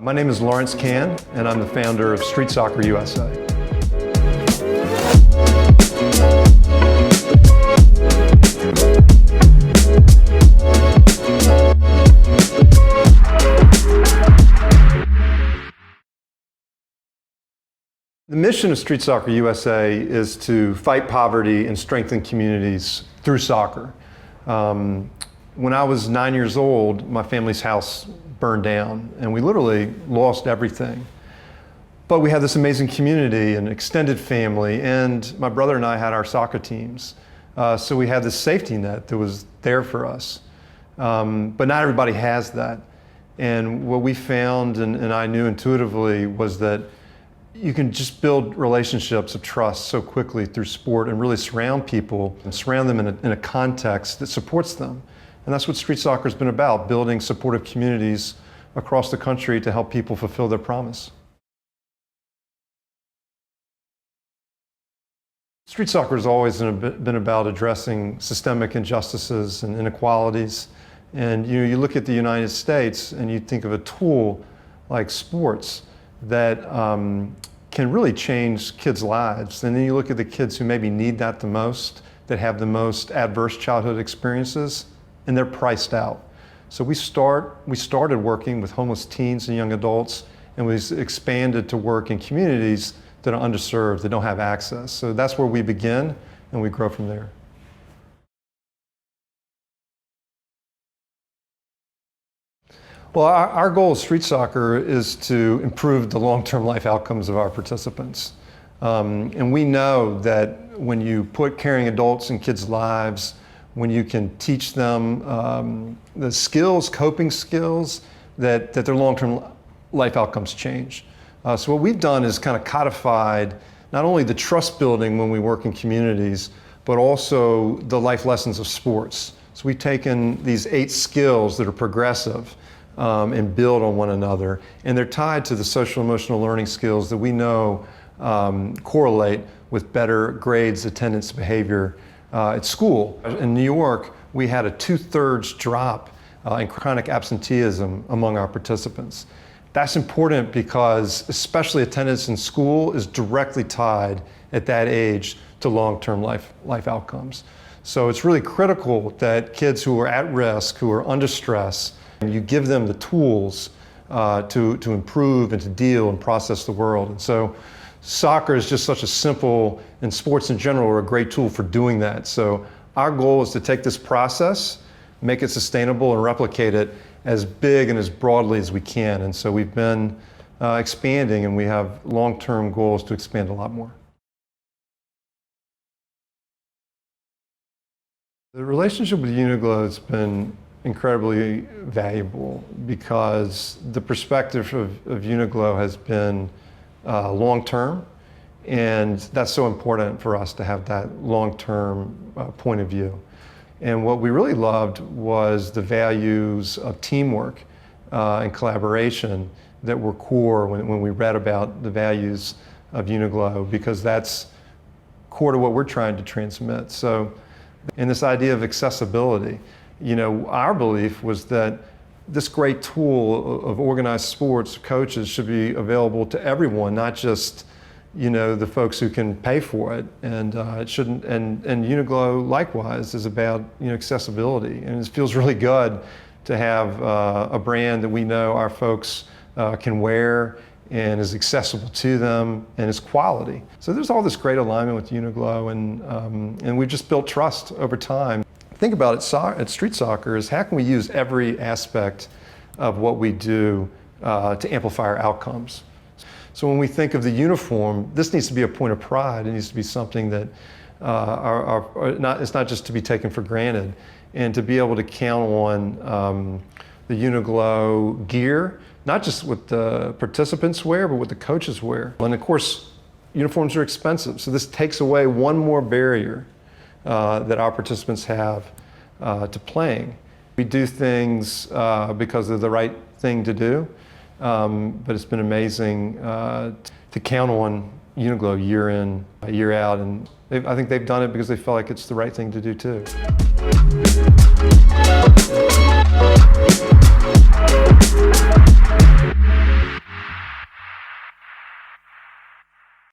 My name is Lawrence Cann, and I'm the founder of Street Soccer USA. The mission of Street Soccer USA is to fight poverty and strengthen communities through soccer. When I was 9 years old, my family's house burned down, and we literally lost everything. But we had this amazing community and extended family, and my brother and I had our soccer teams. So we had this safety net that was there for us. But not everybody has that. And what we found, and I knew intuitively, was that you can just build relationships of trust so quickly through sport and really surround people and surround them in a context that supports them. And that's what street soccer has been about, building supportive communities across the country to help people fulfill their promise. Street soccer has always been about addressing systemic injustices and inequalities. And you look at the United States and you think of a tool like sports that can really change kids' lives. And then you look at the kids who maybe need that the most, that have the most adverse childhood experiences, and they're priced out. So we started working with homeless teens and young adults, and we expanded to work in communities that are underserved, that don't have access. So that's where we begin, and we grow from there. Well, our goal of street soccer is to improve the long-term life outcomes of our participants. And we know that when you put caring adults in kids' lives, when you can teach them the skills, coping skills, that their long-term life outcomes change. So what we've done is kind of codified not only the trust building when we work in communities, but also the life lessons of sports. So we've taken these 8 skills that are progressive and build on one another. And they're tied to the social emotional learning skills that we know correlate with better grades, attendance, behavior at school. In New York, we had a 2/3 drop in chronic absenteeism among our participants. That's important because especially attendance in school is directly tied at that age to long-term life outcomes. So it's really critical that kids who are at risk, who are under stress, and you give them the tools to improve and to deal and process the world. And so soccer is just such a simple, and sports in general are a great tool for doing that. So our goal is to take this process, make it sustainable, and replicate it as big and as broadly as we can. And so we've been expanding, and we have long-term goals to expand a lot more. The relationship with UNIQLO has been incredibly valuable because the perspective of UNIQLO has been long-term, and that's so important for us to have that long-term point of view. And what we really loved was the values of teamwork and collaboration that were core when we read about the values of UNIQLO, because that's core to what we're trying to transmit. So, and this idea of accessibility, our belief was that this great tool of organized sports coaches should be available to everyone, not just, the folks who can pay for it. And it shouldn't. And UNIQLO likewise is about accessibility. And it feels really good to have a brand that we know our folks can wear and is accessible to them and is quality. So there's all this great alignment with UNIQLO, and we've just built trust over time. Think about it at street soccer is how can we use every aspect of what we do to amplify our outcomes. So when we think of the uniform, this needs to be a point of pride. It needs to be something that it's not just to be taken for granted, and to be able to count on the UNIQLO gear, not just what the participants wear, but what the coaches wear. And of course, uniforms are expensive, so this takes away one more barrier that our participants have to playing. We do things because they're the right thing to do, but it's been amazing to count on UNIQLO year in, year out, and I think they've done it because they feel like it's the right thing to do too.